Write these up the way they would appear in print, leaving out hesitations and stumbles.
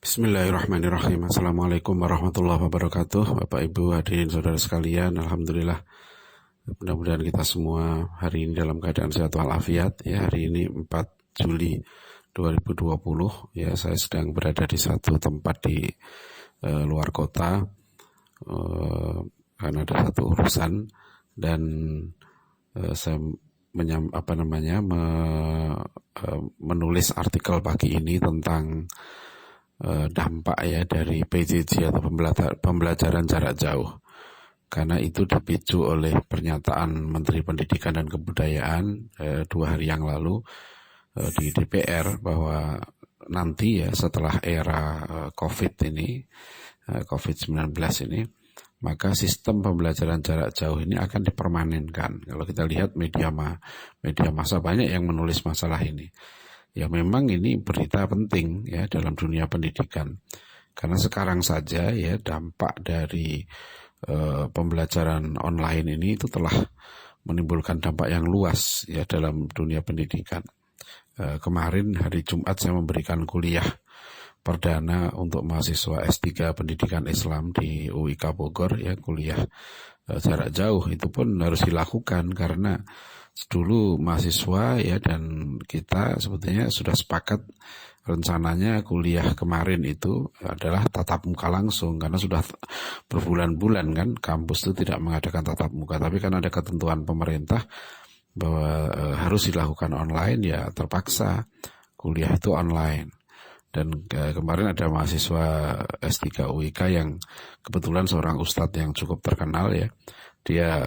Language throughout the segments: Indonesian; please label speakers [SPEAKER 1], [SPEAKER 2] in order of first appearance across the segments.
[SPEAKER 1] Bismillahirrahmanirrahim. Assalamualaikum warahmatullahi wabarakatuh. Bapak Ibu hadirin saudara sekalian, alhamdulillah. Mudah-mudahan kita semua hari ini dalam keadaan sehat walafiat. Ya, hari ini 4 Juli 2020. Ya, saya sedang berada di satu tempat di luar kota karena ada satu urusan dan saya menulis artikel pagi ini tentang dampak ya dari PJJ atau pembelajaran jarak jauh, karena itu dipicu oleh pernyataan Menteri Pendidikan dan Kebudayaan 2 hari yang lalu di DPR bahwa nanti ya setelah era COVID-19 ini, maka sistem pembelajaran jarak jauh ini akan dipermanenkan. Kalau kita lihat media massa banyak yang menulis masalah ini. Ya memang ini berita penting ya dalam dunia pendidikan. Karena sekarang saja ya dampak dari pembelajaran online ini itu telah menimbulkan dampak yang luas ya dalam dunia pendidikan. Kemarin hari Jumat saya memberikan kuliah perdana untuk mahasiswa S3 Pendidikan Islam di UIK Bogor ya, kuliah jarak jauh. Itu pun harus dilakukan karena dulu mahasiswa ya dan kita sebetulnya sudah sepakat rencananya kuliah kemarin itu adalah tatap muka langsung, karena sudah berbulan-bulan kan kampus itu tidak mengadakan tatap muka, tapi kan ada ketentuan pemerintah bahwa harus dilakukan online, ya terpaksa kuliah itu online. Dan kemarin ada mahasiswa S3 UIK yang kebetulan seorang ustadz yang cukup terkenal ya, dia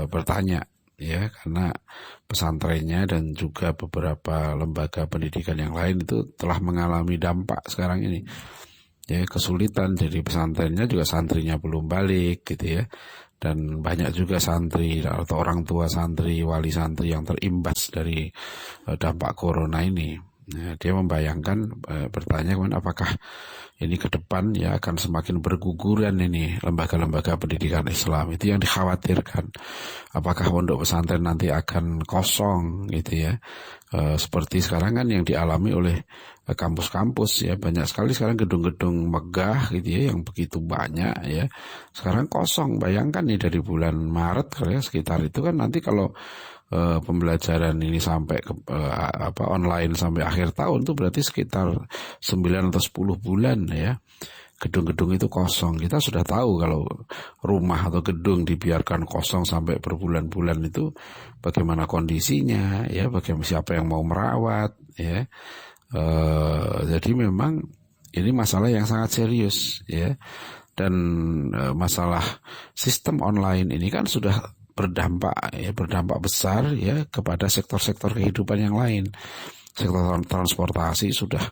[SPEAKER 1] bertanya ya, karena pesantrennya dan juga beberapa lembaga pendidikan yang lain itu telah mengalami dampak sekarang ini ya, kesulitan. Jadi pesantrennya juga santrinya belum balik gitu ya, dan banyak juga santri atau orang tua santri, wali santri yang terimbas dari dampak corona ini. Nah, dia membayangkan, bertanya apakah ini ke depan ya akan semakin berguguran ini lembaga-lembaga pendidikan Islam. Itu yang dikhawatirkan. Apakah pondok pesantren nanti akan kosong gitu ya, seperti sekarang kan yang dialami oleh kampus-kampus ya, banyak sekali sekarang gedung-gedung megah gitu ya yang begitu banyak ya, sekarang kosong. Bayangkan nih dari bulan Maret ya, sekitar itu kan nanti kalau pembelajaran ini sampai online sampai akhir tahun tuh berarti sekitar 9 atau 10 bulan ya, gedung-gedung itu kosong. Kita sudah tahu kalau rumah atau gedung dibiarkan kosong sampai berbulan-bulan itu bagaimana kondisinya ya, bagaimana siapa yang mau merawat ya. Jadi memang ini masalah yang sangat serius ya, dan masalah sistem online ini kan sudah berdampak besar ya kepada sektor-sektor kehidupan yang lain. Sektor transportasi sudah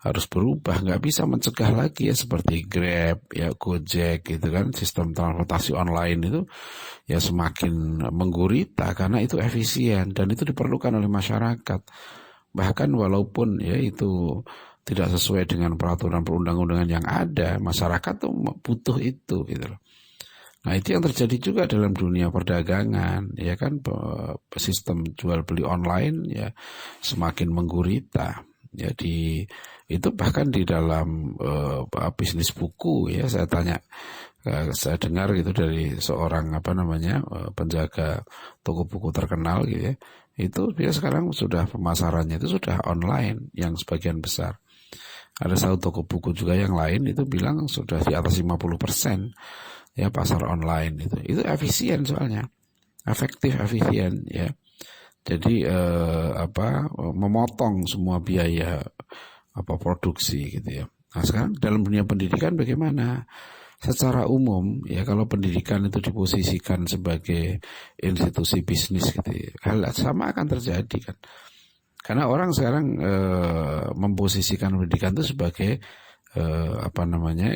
[SPEAKER 1] harus berubah, nggak bisa mencegah lagi ya, seperti Grab ya, Gojek gitu kan. Sistem transportasi online itu ya semakin menggurita karena itu efisien dan itu diperlukan oleh masyarakat. Bahkan walaupun ya itu tidak sesuai dengan peraturan perundang-undangan yang ada, masyarakat tuh butuh itu gitu loh. Nah, itu yang terjadi juga dalam dunia perdagangan ya kan, sistem jual beli online ya semakin menggurita. Jadi itu bahkan di dalam bisnis buku ya, saya dengar gitu dari seorang penjaga toko buku terkenal gitu ya, itu dia sekarang sudah pemasarannya itu sudah online yang sebagian besar. Ada satu toko buku juga yang lain itu bilang sudah di atas 50% ya pasar online itu efisien, soalnya efisien ya. Jadi memotong semua biaya produksi gitu ya. Nah, sekarang dalam dunia pendidikan bagaimana? Secara umum ya, kalau pendidikan itu diposisikan sebagai institusi bisnis gitu ya, hal sama akan terjadi kan. Karena orang sekarang memposisikan pendidikan itu sebagai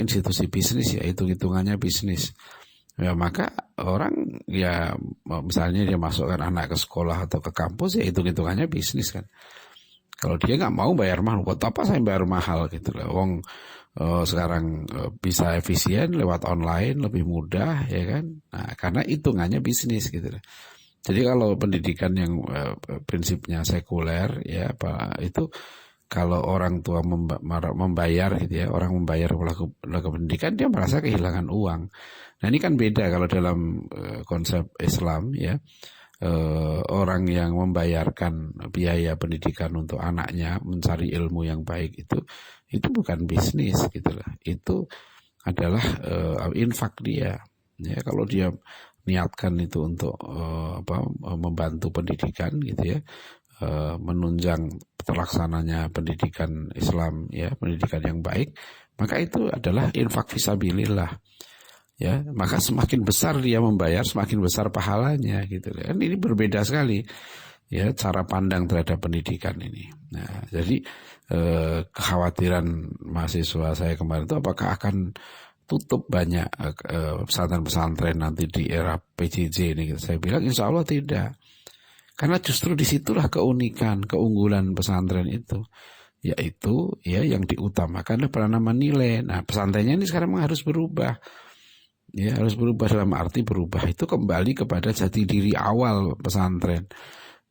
[SPEAKER 1] institusi bisnis ya, hitung-hitungannya bisnis. Ya maka orang ya misalnya dia masukkan anak ke sekolah atau ke kampus ya hitung-hitungannya bisnis kan. Kalau dia nggak mau bayar mahal, buat apa saya bayar mahal gitu loh. Wong sekarang bisa efisien lewat online, lebih mudah ya kan. Nah, karena hitungannya bisnis gitu loh. Jadi kalau pendidikan yang prinsipnya sekuler ya itu kalau orang tua membayar gitu ya, orang membayar lembaga pendidikan, dia merasa kehilangan uang. Nah ini kan beda kalau dalam konsep Islam ya. Orang yang membayarkan biaya pendidikan untuk anaknya mencari ilmu yang baik itu bukan bisnis gitu lah. Itu adalah infak dia. Ya, kalau dia niatkan itu untuk membantu pendidikan gitu ya, menunjang terlaksananya pendidikan Islam ya, pendidikan yang baik, maka itu adalah infak fisabilillah. Ya, maka semakin besar dia membayar, semakin besar pahalanya gitu. Dan ini berbeda sekali ya cara pandang terhadap pendidikan ini. Nah, jadi kekhawatiran mahasiswa saya kemarin itu apakah akan tutup banyak pesantren-pesantren nanti di era PJJ ini? Saya bilang insya Allah tidak. Karena justru disitulah keunikan, keunggulan pesantren itu. Yaitu ya yang diutamakan adalah penanaman nilai. Nah, pesantrennya ini sekarang harus berubah. Ya, harus berubah dalam arti berubah itu kembali kepada jati diri awal pesantren.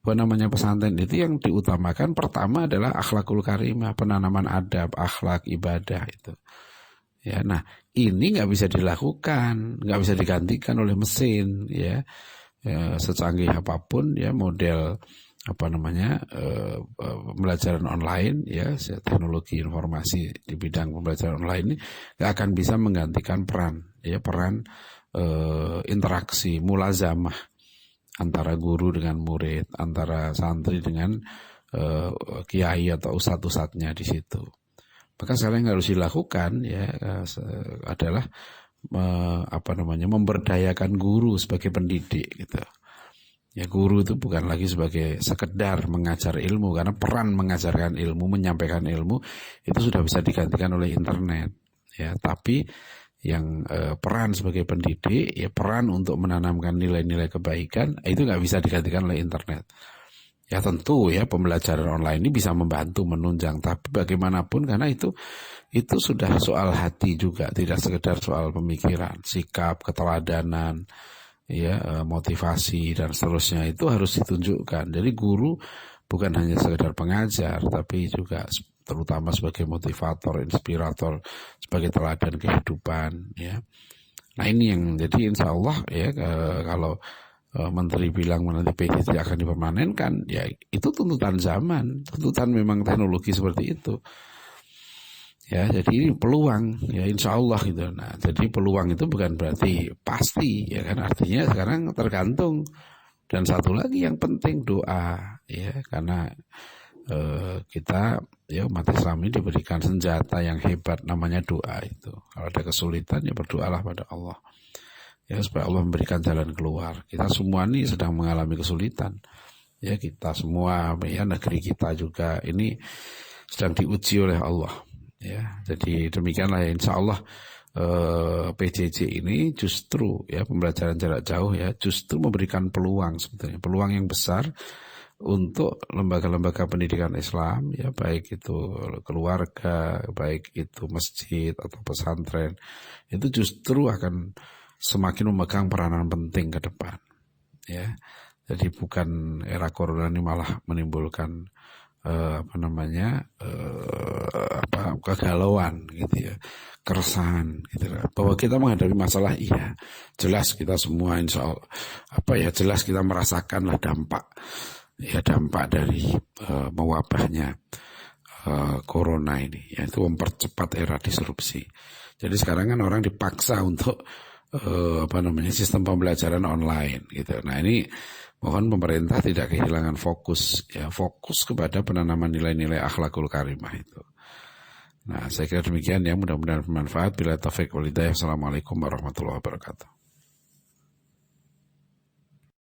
[SPEAKER 1] Apa namanya pesantren itu yang diutamakan pertama adalah akhlakul karimah, penanaman adab, akhlak, ibadah itu. Ya, nah ini nggak bisa dilakukan, nggak bisa digantikan oleh mesin, ya, secanggih apapun ya model pembelajaran online ya, teknologi informasi di bidang pembelajaran online ini nggak akan bisa menggantikan peran interaksi mulazamah antara guru dengan murid, antara santri dengan kiai atau ustadz-ustadznya di situ. Maka sekarang yang harus dilakukan ya adalah memberdayakan guru sebagai pendidik gitu. Ya, guru itu bukan lagi sebagai sekedar mengajar ilmu, karena peran mengajarkan ilmu, menyampaikan ilmu itu sudah bisa digantikan oleh internet. Ya, tapi yang peran sebagai pendidik, ya peran untuk menanamkan nilai-nilai kebaikan itu nggak bisa digantikan oleh internet. Ya tentu ya pembelajaran online ini bisa membantu menunjang, tapi bagaimanapun karena itu sudah soal hati juga, tidak sekedar soal pemikiran, sikap, keteladanan. Ya, motivasi dan seterusnya itu harus ditunjukkan. Jadi guru bukan hanya sekedar pengajar, tapi juga terutama sebagai motivator, inspirator, sebagai teladan kehidupan. Ya, nah ini yang jadi insya Allah ya kalau Menteri bilang nanti PJJ akan dipermanenkan, ya itu tuntutan zaman, tuntutan memang teknologi seperti itu. Ya, jadi ini peluang, ya insya Allah gitu. Nah, jadi peluang itu bukan berarti pasti, ya kan, artinya sekarang tergantung. Dan satu lagi yang penting doa, ya, karena kita ya umat Islam ini diberikan senjata yang hebat namanya doa itu. Kalau ada kesulitan ya berdoalah pada Allah, ya supaya Allah memberikan jalan keluar. Kita semua ini sedang mengalami kesulitan, ya kita semua, ya negeri kita juga ini sedang diuji oleh Allah. Ya, jadi demikianlah ya insya Allah PJJ ini justru ya pembelajaran jarak jauh ya justru memberikan peluang sebetulnya, peluang yang besar untuk lembaga-lembaga pendidikan Islam ya, baik itu keluarga, baik itu masjid atau pesantren, itu justru akan semakin memegang peranan penting ke depan ya. Jadi bukan era corona ini malah menimbulkan kegalauan gitu ya, keresahan gitu ya. Bahwa kita menghadapi masalah iya, jelas kita semua insya Allah jelas kita merasakanlah dampak dari mewabahnya corona ini, yaitu mempercepat era disrupsi. Jadi sekarang kan orang dipaksa untuk sistem pembelajaran online gitu. Nah ini mohon pemerintah tidak kehilangan fokus kepada penanaman nilai-nilai akhlakul karimah itu. Nah saya kira demikian ya, mudah-mudahan bermanfaat. Bila taufik wal hidayah. Assalamualaikum warahmatullahi wabarakatuh.